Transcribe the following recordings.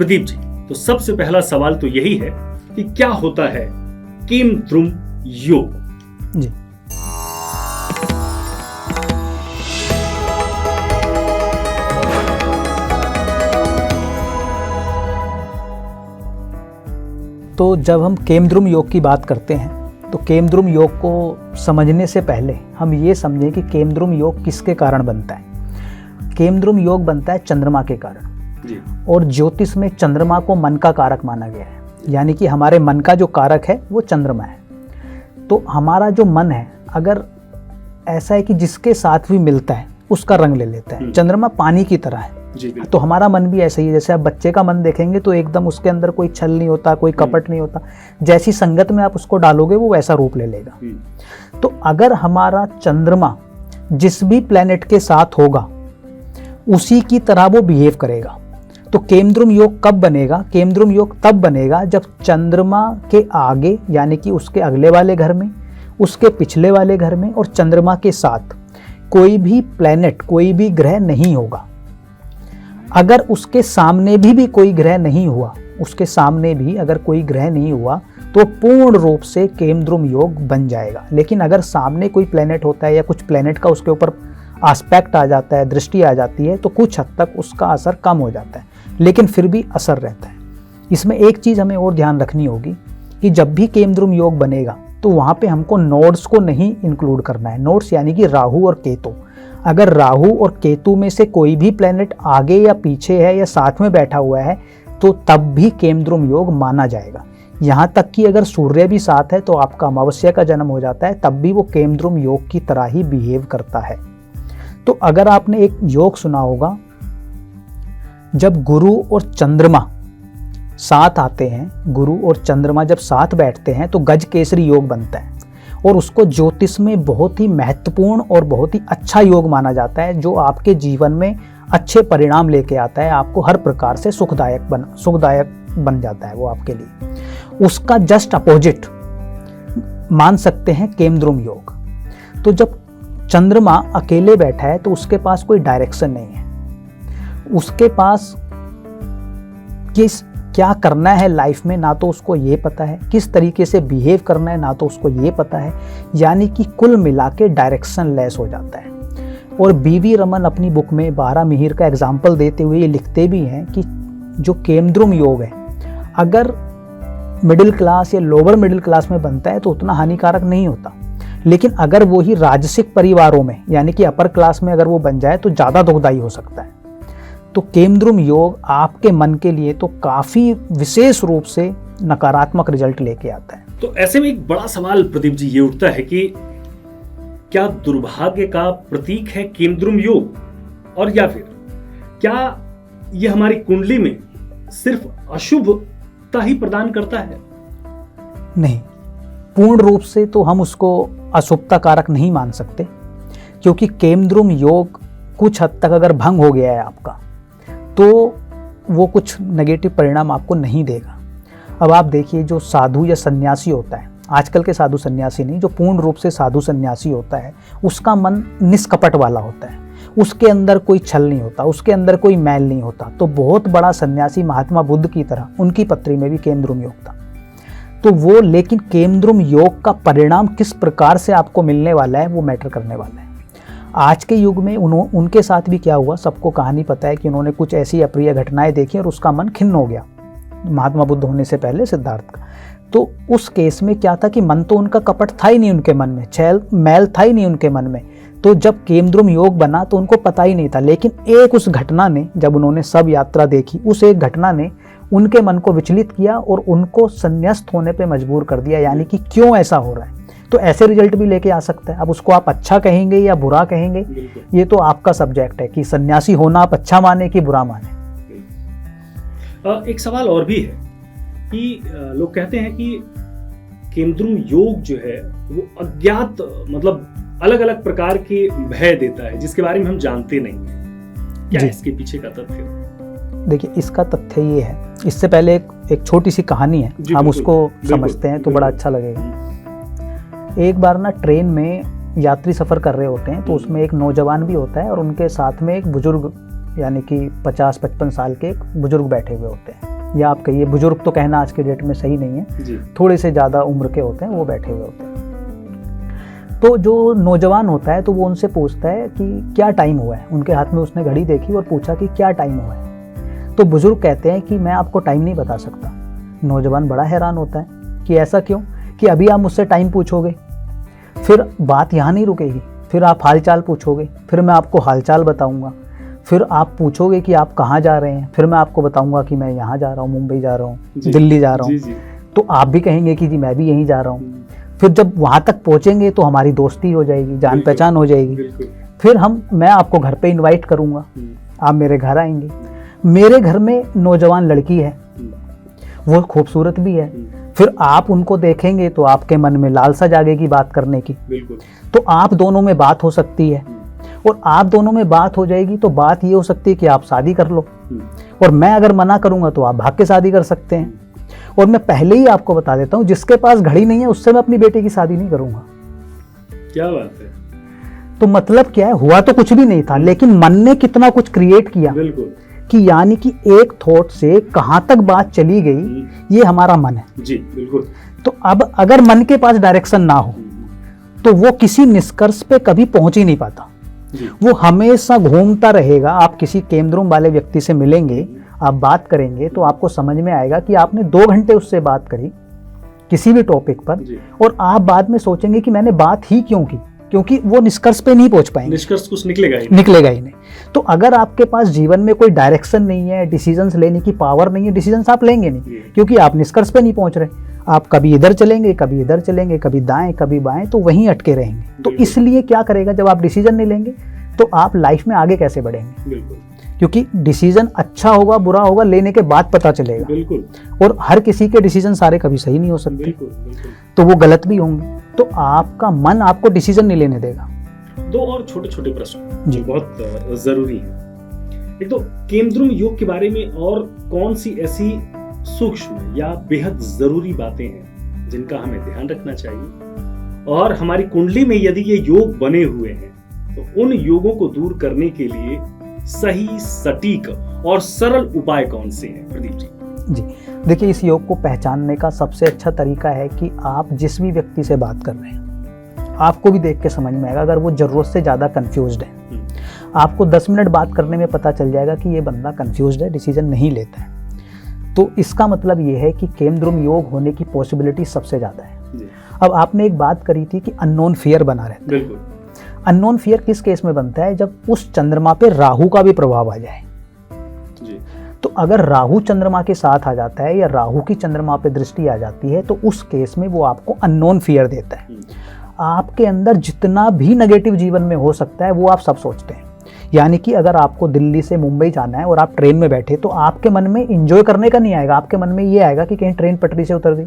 प्रदीप जी, तो सबसे पहला सवाल तो यही है कि क्या होता है केम द्रुम योग? जी, तो जब हम केमद्रुम योग की बात करते हैं तो केमद्रुम योग को समझने से पहले हम ये समझें कि केमद्रुम योग किसके कारण बनता है। केमद्रुम योग बनता है चंद्रमा के कारण जी। और ज्योतिष में चंद्रमा को मन का कारक माना गया है, यानी कि हमारे मन का जो कारक है वो चंद्रमा है। तो हमारा जो मन है अगर ऐसा है कि जिसके साथ भी मिलता है उसका रंग ले लेता है। चंद्रमा पानी की तरह है जी, तो हमारा मन भी ऐसा ही है। जैसे आप बच्चे का मन देखेंगे तो एकदम उसके अंदर कोई छल नहीं होता, कोई कपट नहीं होता, जैसी संगत में आप उसको डालोगे वो वैसा रूप ले लेगा। तो अगर हमारा चंद्रमा जिस भी प्लेनेट के साथ होगा उसी की तरह वो बिहेव करेगा। तो केमद्रुम योग कब बनेगा? केमद्रुम योग तब बनेगा जब चंद्रमा के आगे यानी कि उसके अगले वाले घर में, उसके पिछले वाले घर में और चंद्रमा के साथ कोई भी प्लेनेट, कोई भी ग्रह नहीं होगा। अगर उसके सामने भी कोई ग्रह नहीं हुआ, उसके सामने भी अगर कोई ग्रह नहीं हुआ तो पूर्ण रूप से केमद्रुम योग बन जाएगा। लेकिन अगर सामने कोई प्लेनेट होता है या कुछ प्लेनेट का उसके ऊपर एस्पेक्ट आ जाता है, दृष्टि आ जाती है, तो कुछ हद तक उसका असर कम हो जाता है, लेकिन फिर भी असर रहता है। इसमें एक चीज़ हमें और ध्यान रखनी होगी कि जब भी केमद्रुम योग बनेगा तो वहाँ पे हमको नोड्स को नहीं इंक्लूड करना है। नोड्स यानी कि राहु और केतु। अगर राहु और केतु में से कोई भी प्लेनेट आगे या पीछे है या साथ में बैठा हुआ है तो तब भी केमद्रुम योग माना जाएगा। यहाँ तक कि अगर सूर्य भी साथ है तो आपका अमावस्या का जन्म हो जाता है, तब भी वो केमद्रुम योग की तरह ही बिहेव करता है। तो अगर आपने एक योग सुना होगा, जब गुरु और चंद्रमा साथ आते हैं, गुरु और चंद्रमा जब साथ बैठते हैं तो गज केसरी योग बनता है और उसको ज्योतिष में बहुत ही महत्वपूर्ण और बहुत ही अच्छा योग माना जाता है, जो आपके जीवन में अच्छे परिणाम लेके आता है, आपको हर प्रकार से सुखदायक बन जाता है वो आपके लिए। उसका जस्ट अपोजिट मान सकते हैं केमद्रुम योग। तो जब चंद्रमा अकेले बैठा है तो उसके पास कोई डायरेक्शन नहीं है, उसके पास क्या करना है लाइफ में ना तो उसको ये पता है, किस तरीके से बिहेव करना है ना तो उसको ये पता है, यानी कि कुल मिला के डायरेक्शन लेस हो जाता है। और बीवी रमन अपनी बुक में 12 मिहिर का एग्जाम्पल देते हुए ये लिखते भी हैं कि जो केमद्रुम योग है अगर मिडिल क्लास या लोअर मिडिल क्लास में बनता है तो उतना हानिकारक नहीं होता, लेकिन अगर वो ही राजसिक परिवारों में यानी कि अपर क्लास में अगर वो बन जाए तो ज़्यादा दुखदायी हो सकता है। तो केमद्रुम योग आपके मन के लिए तो काफ़ी विशेष रूप से नकारात्मक रिजल्ट लेके आता है। तो ऐसे में एक बड़ा सवाल प्रदीप जी ये उठता है कि क्या दुर्भाग्य का प्रतीक है केमद्रुम योग, और या फिर क्या ये हमारी कुंडली में सिर्फ अशुभता ही प्रदान करता है? नहीं, पूर्ण रूप से तो हम उसको अशुभता कारक नहीं मान सकते, क्योंकि केमद्रुम योग कुछ हद तक अगर भंग हो गया है आपका तो वो कुछ नेगेटिव परिणाम आपको नहीं देगा। अब आप देखिए, जो साधु या सन्यासी होता है, आजकल के साधु सन्यासी नहीं, जो पूर्ण रूप से साधु सन्यासी होता है उसका मन निष्कपट वाला होता है, उसके अंदर कोई छल नहीं होता, उसके अंदर कोई मैल नहीं होता। तो बहुत बड़ा सन्यासी महात्मा बुद्ध की तरह उनकी पत्री में भी केमद्रुम योग था। तो वो, लेकिन केमद्रुम योग का परिणाम किस प्रकार से आपको मिलने वाला है वो मैटर करने वाला है। आज के युग में उनके साथ भी क्या हुआ, सबको कहानी पता है कि उन्होंने कुछ ऐसी अप्रिय घटनाएं देखी और उसका मन खिन्न हो गया, महात्मा बुद्ध होने से पहले सिद्धार्थ का। तो उस केस में क्या था कि मन तो उनका कपट था ही नहीं उनके मन में, छैल मैल था ही नहीं उनके मन में। तो जब केमद्रुम योग बना तो उनको पता ही नहीं था, लेकिन एक उस घटना ने, जब उन्होंने सब यात्रा देखी, उस एक घटना ने उनके मन को विचलित किया और उनको संन्यास्त होने पे मजबूर कर दिया, यानी कि क्यों ऐसा हो रहा है। तो ऐसे रिजल्ट भी लेके आ सकता है। अब उसको आप अच्छा कहेंगे या बुरा कहेंगे, ये तो आपका सब्जेक्ट है कि सन्यासी होना आप अच्छा माने कि बुरा माने। एक सवाल और भी है कि लोग कहते हैं कि केमद्रुम योग जो है वो अज्ञात, मतलब अलग अलग प्रकार के भय देता है जिसके बारे में हम जानते नहीं हैं। क्या इसके पीछे का तथ्य? देखिए, इसका तथ्य ये है, इससे पहले एक छोटी सी कहानी है, हम उसको समझते हैं तो बड़ा अच्छा लगेगा। एक बार ना ट्रेन में यात्री सफ़र कर रहे होते हैं तो उसमें एक नौजवान भी होता है और उनके साथ में एक बुजुर्ग, यानी कि 50-55 साल के एक बुजुर्ग बैठे हुए होते हैं। या आप कहिए बुजुर्ग, तो कहना आज के डेट में सही नहीं है जी। थोड़े से ज़्यादा उम्र के होते हैं, वो बैठे हुए होते हैं। तो जो नौजवान होता है तो वो उनसे पूछता है कि क्या टाइम हुआ है। उनके हाथ में उसने घड़ी देखी और पूछा कि क्या टाइम हुआ है। तो बुजुर्ग कहते हैं कि मैं आपको टाइम नहीं बता सकता। नौजवान बड़ा हैरान होता है कि ऐसा क्यों, कि अभी आप मुझसे टाइम पूछोगे, फिर बात यहाँ नहीं रुकेगी, फिर आप हालचाल पूछोगे, फिर मैं आपको हालचाल बताऊंगा, फिर आप पूछोगे कि आप कहाँ जा रहे हैं, फिर मैं आपको बताऊंगा कि मैं यहाँ जा रहा हूँ, मुंबई जा रहा हूँ, दिल्ली जा रहा हूँ, तो आप भी कहेंगे कि जी मैं भी यहीं जा रहा हूँ। फिर जब वहाँ तक पहुँचेंगे तो हमारी दोस्ती हो जाएगी, जान पहचान हो जाएगी। फिर मैं आपको घर पे इनवाइट करूँगा, आप मेरे घर आएंगे। मेरे घर में नौजवान लड़की है, वो खूबसूरत भी है, फिर आप उनको देखेंगे तो आपके मन में लालसा जागेगी बात करने की, तो आप दोनों में बात हो सकती है। और आप दोनों में बात हो जाएगी तो बात ये हो सकती है कि आप शादी कर लो, और मैं अगर मना करूंगा तो आप भाग के शादी कर सकते हैं। और मैं पहले ही आपको बता देता हूं, जिसके पास घड़ी नहीं है उससे मैं अपनी बेटी की शादी नहीं करूंगा। क्या बात है। तो मतलब क्या है, हुआ तो कुछ भी नहीं था, लेकिन मन ने कितना कुछ क्रिएट किया कि यानी कि एक थॉट से कहां तक बात चली गई, ये हमारा मन है जी। बिल्कुल। तो अब अगर मन के पास डायरेक्शन ना हो तो वो किसी निष्कर्ष पे कभी पहुंच ही नहीं पाता, वो हमेशा घूमता रहेगा। आप किसी केमद्रुम वाले व्यक्ति से मिलेंगे, आप बात करेंगे तो आपको समझ में आएगा कि आपने 2 घंटे उससे बात करी किसी भी टॉपिक पर, और आप बाद में सोचेंगे कि मैंने बात ही क्यों की, क्योंकि वो निष्कर्ष पे नहीं पहुंच पाएंगे, निष्कर्ष कुछ निकलेगा ही नहीं। तो अगर आपके पास जीवन में कोई डायरेक्शन नहीं है, डिसीजंस लेने की पावर नहीं है, डिसीजंस आप लेंगे नहीं, क्योंकि आप निष्कर्ष पे नहीं पहुंच रहे। आप कभी इधर चलेंगे, कभी इधर चलेंगे, कभी दाएं कभी बाएं, तो वहीं अटके रहेंगे। तो इसलिए क्या करेगा, जब आप डिसीजन नहीं लेंगे तो आप लाइफ में आगे कैसे बढ़ेंगे? क्योंकि डिसीजन अच्छा होगा बुरा होगा लेने के बाद पता चलेगा। बिल्कुल। और हर किसी के डिसीजन सारे कभी सही नहीं हो सकते। बिल्कुल। तो वो गलत भी होंगे। तो आपका मन आपको डिसीजन नहीं लेने देगा। 2 और छोटे छोटे प्रश्न जो बहुत जरूरी है। एक तो केमद्रुम योग के बारे में और कौन सी ऐसी सूक्ष्म या बेहद जरूरी बातें हैं जिनका हमें ध्यान रखना चाहिए, और हमारी कुंडली में यदि ये योग बने हुए हैं तो उन योगों को दूर करने के लिए सही, सटीक और सरल उपाय कौन से हैं प्रदीप जी? जी देखिए, इस योग को पहचानने का सबसे अच्छा तरीका है कि आप जिस भी व्यक्ति से बात कर रहे हैं आपको भी देख के समझ में आएगा। अगर वो जरूरत से ज़्यादा कंफ्यूज्ड है, आपको 10 मिनट बात करने में पता चल जाएगा कि ये बंदा कंफ्यूज्ड है, डिसीजन नहीं लेता है। तो इसका मतलब ये है कि केमद्रुम योग होने की पॉसिबिलिटी सबसे ज़्यादा है। अब आपने एक बात करी थी कि अननोन फियर बना रहता है। अननोन फियर किस केस में बनता है, जब उस चंद्रमा पे राहु का भी प्रभाव आ जाए। तो अगर राहु चंद्रमा के साथ आ जाता है या राहु की चंद्रमा पे दृष्टि आ जाती है तो उस केस में वो आपको अननोन फियर देता है। आपके अंदर जितना भी नेगेटिव जीवन में हो सकता है वो आप सब सोचते हैं। यानी कि अगर आपको दिल्ली से मुंबई जाना है और आप ट्रेन में बैठे तो आपके मन में एंजॉय करने का नहीं आएगा, आपके मन में ये आएगा कि कहीं ट्रेन पटरी से उतर गई,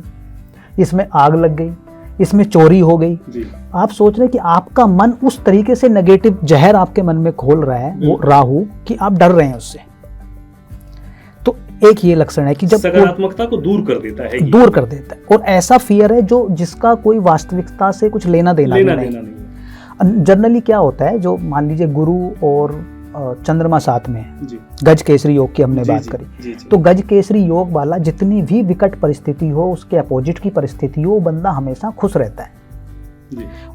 इसमें आग लग गई, इसमें चोरी हो गई। आप सोच रहे हैं कि आपका मन उस तरीके से नेगेटिव जहर आपके मन में खोल रहा है वो राहु, कि आप डर रहे हैं उससे। तो एक ये लक्षण है कि जब सकारात्मकता को दूर कर देता है, और ऐसा फियर है जो जिसका कोई वास्तविकता से कुछ लेना देना नहीं। जनरली क्या होता है, जो मान लीजिए गुरु और चंद्रमा साथ में है, गज केसरी योग की हमने बात करी, तो गज केसरी योग वाला जितनी भी विकट परिस्थिति हो, उसके अपोजिट की परिस्थिति हो, वो बंदा हमेशा खुश रहता है।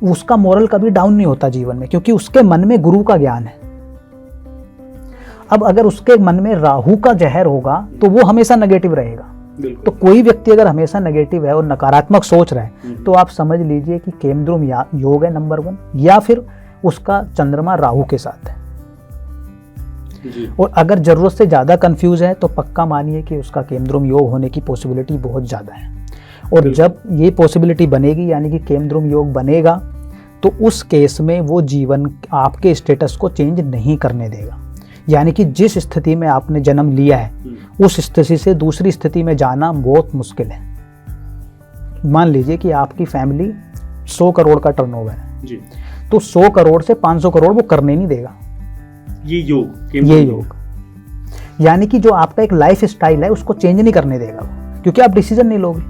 उसका मोरल कभी डाउन नहीं होता जीवन में, क्योंकि उसके मन में गुरु का ज्ञान है। अब अगर उसके मन में राहु का जहर होगा तो वो हमेशा नेगेटिव रहेगा। तो कोई व्यक्ति अगर हमेशा नेगेटिव है और नकारात्मक सोच रहा है तो आप समझ लीजिए कि केमद्रुम योग है नंबर 1, या फिर उसका चंद्रमा राहु के साथ है। और अगर जरूरत से ज्यादा कंफ्यूज है तो पक्का मानिए कि उसका केमद्रुम योग होने की पॉसिबिलिटी बहुत ज्यादा है। और जब ये पॉसिबिलिटी बनेगी, यानी कि केमद्रुम योग बनेगा, तो उस केस में वो जीवन आपके स्टेटस को चेंज नहीं करने देगा। यानी कि जिस स्थिति में आपने जन्म लिया है उस स्थिति से दूसरी स्थिति में जाना बहुत मुश्किल है। मान लीजिए कि आपकी फैमिली 100 करोड़ का टर्नओवर है, तो 100 करोड़ से 500 करोड़ वो करने नहीं देगा। ये योग यानी कि जो आपका एक लाइफ स्टाइल है उसको चेंज नहीं करने देगा, क्योंकि आप डिसीजन नहीं लोगे।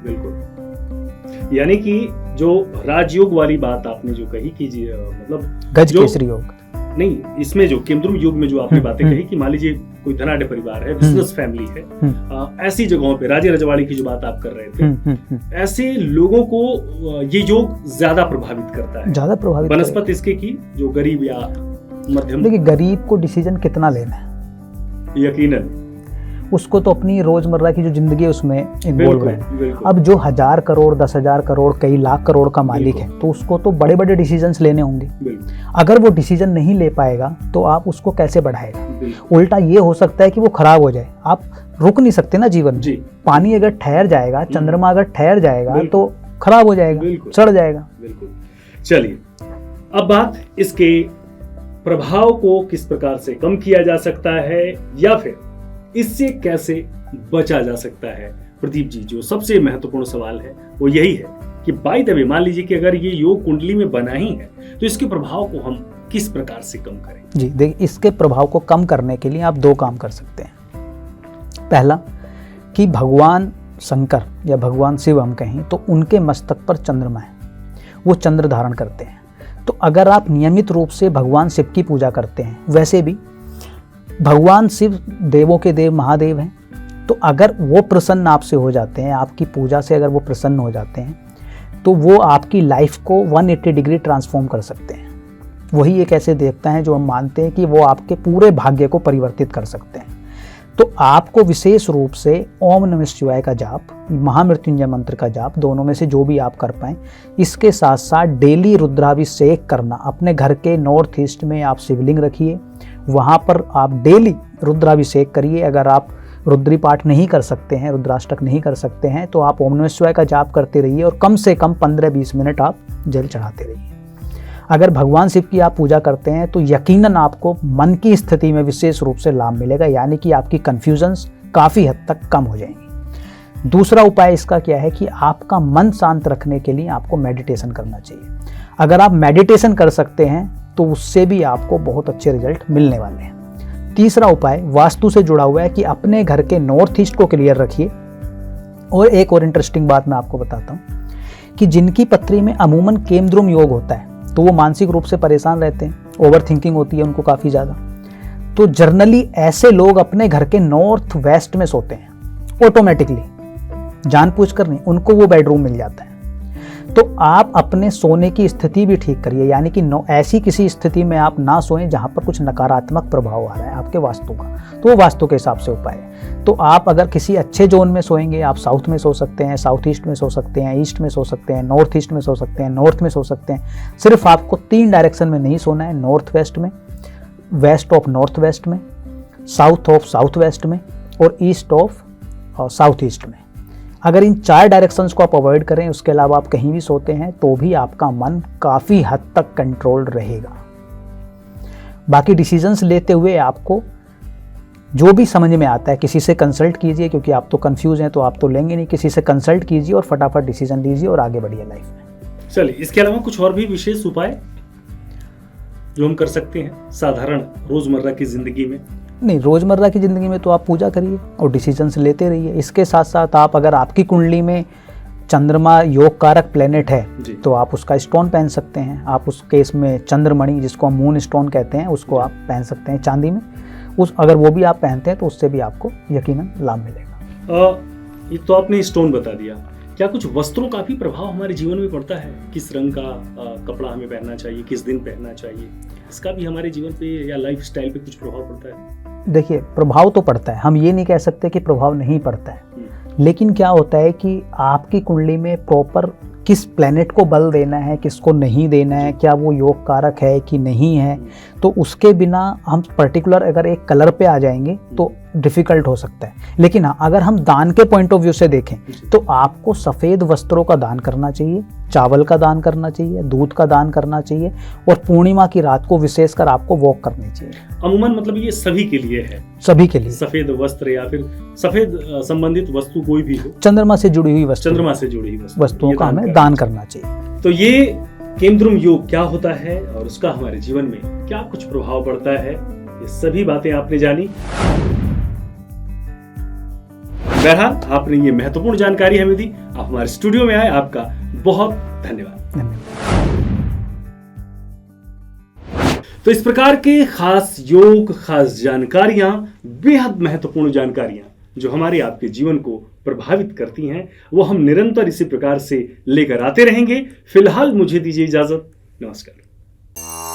बिल्कुल। यानी कि जो राजयोग वाली बात आपने जो कही कि मतलब गज केसरी योग नहीं, इसमें जो केंद्रुम योग में जो आपने बातें कही कि मान लीजिए कोई धनाढ़ परिवार है, बिजनेस फैमिली है, ऐसी जगहों पे राजे रजवाड़ी की जो बात आप कर रहे थे, ऐसे लोगों को ये योग ज्यादा प्रभावित करता है, ज्यादा प्रभावित बनस्पत इसके की जो गरीब या मध्यम। देखिए, गरीब को डिसीजन कितना लेना है, यकीनन उसको तो अपनी रोजमर्रा की जो जिंदगी है उसमें इन्वॉल्व है। बिल्कुल। अब जो 1000 करोड़ 10,000 करोड़ कई लाख करोड़ का मालिक है, तो उसको तो बड़े बड़े डिसीजंस लेने होंगे। अगर वो डिसीजन नहीं ले पाएगा तो आप उसको कैसे बढ़ाएगा? उल्टा ये हो सकता है कि वो खराब हो जाए। आप रुक नहीं सकते ना जीवन में। पानी अगर ठहर जाएगा, चंद्रमा अगर ठहर जाएगा तो खराब हो जाएगा, सड़ जाएगा। बिल्कुल। चलिए, अब बात इसके प्रभाव को किस प्रकार से कम किया जा सकता है या फिर इससे कैसे बचा जा सकता है। प्रदीप जी, जो सबसे महत्वपूर्ण सवाल है वो यही है कि बाय द वे मान लीजिए कि अगर ये योग कुंडली में बना ही है तो इसके प्रभाव को हम किस प्रकार से कम करें? जी देखिए, इसके प्रभाव को कम करने के लिए आप 2 काम कर सकते हैं। पहला कि भगवान शंकर या भगवान शिव हम कहें तो उनके मस्तक पर चंद्रमा है, वो चंद्र धारण करते हैं। तो अगर आप नियमित रूप से भगवान शिव की पूजा करते हैं, वैसे भी भगवान शिव देवों के देव महादेव हैं, तो अगर वो प्रसन्न आपसे हो जाते हैं, आपकी पूजा से अगर वो प्रसन्न हो जाते हैं, तो वो आपकी लाइफ को 180 डिग्री ट्रांसफॉर्म कर सकते हैं। वही एक ऐसे देवता हैं जो हम मानते हैं कि वो आपके पूरे भाग्य को परिवर्तित कर सकते हैं। तो आपको विशेष रूप से ओम नमः शिवाय का जाप, महामृत्युंजय मंत्र का जाप, दोनों में से जो भी आप कर पाएं, इसके साथ साथ डेली रुद्राभिषेक करना। अपने घर के नॉर्थ ईस्ट में आप शिवलिंग रखिए, वहाँ पर आप डेली रुद्राभिषेक करिए। अगर आप रुद्री पाठ नहीं कर सकते हैं, रुद्राष्टक नहीं कर सकते हैं, तो आप ओम नमः शिवाय का जाप करते रहिए और कम से कम 15-20 मिनट आप जल चढ़ाते रहिए। अगर भगवान शिव की आप पूजा करते हैं तो यकीनन आपको मन की स्थिति में विशेष रूप से लाभ मिलेगा, यानी कि आपकी कन्फ्यूजन्स काफ़ी हद तक कम हो जाएंगी। दूसरा उपाय इसका क्या है कि आपका मन शांत रखने के लिए आपको मेडिटेशन करना चाहिए। अगर आप मेडिटेशन कर सकते हैं तो उससे भी आपको बहुत अच्छे रिजल्ट मिलने वाले हैं। तीसरा उपाय वास्तु से जुड़ा हुआ है कि अपने घर के नॉर्थ ईस्ट को क्लियर रखिए। और एक और इंटरेस्टिंग बात मैं आपको बताता हूँ कि जिनकी पत्री में अमूमन केमद्रुम योग होता है तो वो मानसिक रूप से परेशान रहते हैं, ओवर थिंकिंग होती है उनको काफ़ी ज़्यादा। तो जर्नली ऐसे लोग अपने घर के नॉर्थ वेस्ट में सोते हैं ऑटोमेटिकली, जानबूझकर नहीं, उनको वो बेडरूम मिल जाता है। तो आप अपने सोने की स्थिति भी ठीक करिए, यानी कि ऐसी किसी स्थिति में आप ना सोएं जहां पर कुछ नकारात्मक प्रभाव आ रहा है आपके वास्तु का, तो वो वास्तु के हिसाब से उपाय है। तो आप अगर किसी अच्छे जोन में सोएंगे, आप साउथ में सो सकते हैं, साउथ ईस्ट में सो सकते हैं, ईस्ट में सो सकते हैं, नॉर्थ ईस्ट में सो सकते हैं, नॉर्थ में सो सकते हैं। सिर्फ आपको 3 डायरेक्शन में नहीं सोना है, नॉर्थ वेस्ट में, वेस्ट ऑफ नॉर्थ वेस्ट में, साउथ ऑफ साउथ वेस्ट में और ईस्ट ऑफ साउथ ईस्ट में। अगर इन 4 डायरेक्शंस को आप अवॉइड करें, उसके अलावा आप कहीं भी सोते हैं, तो भी आपका मन काफ़ी हद तक कंट्रोल रहेगा। बाकी डिसीजंस लेते हुए आपको जो भी समझ में आता है किसी से कंसल्ट कीजिए, क्योंकि आप तो कंफ्यूज हैं तो आप तो लेंगे नहीं। किसी से कंसल्ट कीजिए और फटाफट डिसीजन लीजिए और आगे बढ़िए लाइफ में। चलिए, इसके अलावा कुछ और भी विशेष उपाय जो हम कर सकते हैं साधारण रोजमर्रा की जिंदगी में? नहीं, रोजमर्रा की ज़िंदगी में तो आप पूजा करिए और डिसीजंस लेते रहिए। इसके साथ साथ आप, अगर आपकी कुंडली में चंद्रमा योग कारक प्लेनेट है तो आप उसका स्टोन पहन सकते हैं। आप उस केस में चंद्रमणि, जिसको हम मून स्टोन कहते हैं, उसको आप पहन सकते हैं चांदी में। अगर वो भी आप पहनते हैं तो उससे भी आपको यकीनन लाभ मिलेगा। ये तो आपने स्टोन बता दिया, क्या कुछ वस्त्रों का भी प्रभाव हमारे जीवन में पड़ता है? किस रंग का कपड़ा हमें पहनना चाहिए, किस दिन पहनना चाहिए, इसका भी हमारे जीवन पे या लाइफ स्टाइल पे कुछ प्रभाव पड़ता है? देखिए, प्रभाव तो पड़ता है, हम ये नहीं कह सकते कि प्रभाव नहीं पड़ता है। लेकिन क्या होता है कि आपकी कुंडली में प्रॉपर किस प्लैनेट को बल देना है, किसको नहीं देना है, क्या वो योग कारक है कि नहीं है, तो उसके बिना हम पर्टिकुलर अगर एक कलर पे आ जाएंगे तो डिफ़िकल्ट हो सकता है। लेकिन हाँ, अगर हम दान के पॉइंट ऑफ व्यू से देखें तो आपको सफ़ेद वस्त्रों का दान करना चाहिए, चावल का दान करना चाहिए, दूध का दान करना चाहिए और पूर्णिमा की रात को विशेषकर आपको वॉक करनी चाहिए। अमूमन मतलब ये सभी के लिए है? सभी के लिए। सफ़ेद वस्त्र या फिर सफ़ेद संबंधित वस्तु कोई भी हो, चंद्रमा से जुड़ी हुई वस्तुओं का हमें दान करना चाहिए। तो ये केमद्रुम योग क्या होता है और उसका हमारे जीवन में क्या कुछ प्रभाव पड़ता है, ये सभी बातें आपने जानी। बहरहाल, आपने ये महत्वपूर्ण जानकारी हमें दी, आप हमारे स्टूडियो में आए, आपका बहुत धन्यवाद। तो इस प्रकार के खास योग, खास जानकारियां, बेहद महत्वपूर्ण जानकारियां जो हमारे आपके जीवन को प्रभावित करती हैं, वो हम निरंतर इसी प्रकार से लेकर आते रहेंगे। फिलहाल मुझे दीजिए इजाजत। नमस्कार।